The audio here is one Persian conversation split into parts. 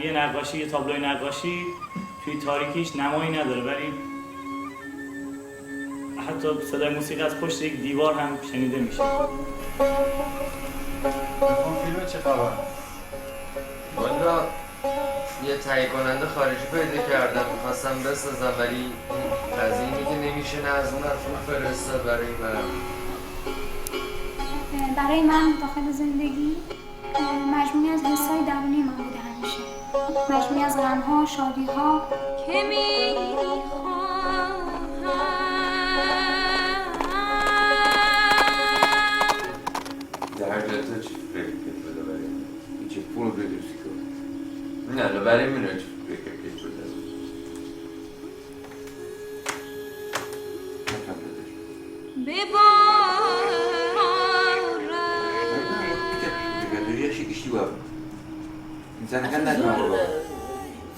یه نقاشی، یه تابلوی نقاشی توی تاریکیش نمایی نداره، ولی حتی صدای موسیقی از پشت یک دیوار هم شنیده میشه. فیلم چه خبر؟ والا یه تهیه کننده خارجی پیدا کردم، میخواستم بسازم ولی قضیه که نمیشه از اون پول فرستاد برای من. برای من داخل زندگی مجموعی از حسای درونی من بوده همیشه، مجموعی از غم‌ها، شادی‌ها که می‌خواهم در جاتا چی فکر بده برای من؟ چه پول بدوزی کن؟ نه برای من چی فکر بده؟ إنسان كان نتمنى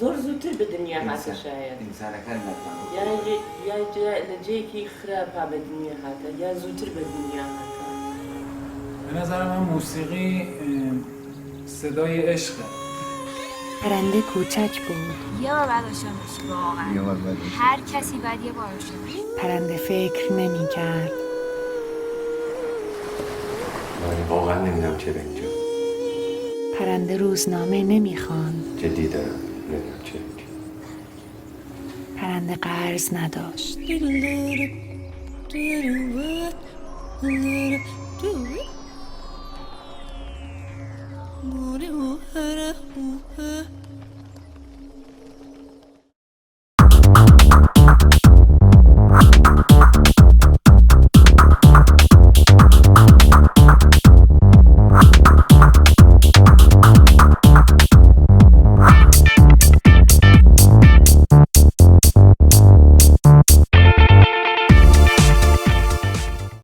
زور زودتر به دنیا هاته شاید. إنسان كان نتمنى یا لجهکی خراب ها به دنیا هاته یا زودتر به دنیا هاته. به نظر من موسیقی صدای عشقه. پرنده کوچک بود. یه بار باید آشنا باشی واقعا. هر کسی باید یه بار آشنا باشی. پرنده فکر نمی کرد. من واقعا نمیدونم چرا اینجا. پرنده روزنامه نمی خواند. جدی دارم نمیدونم چرا اینجا. پرنده قرض نداشت.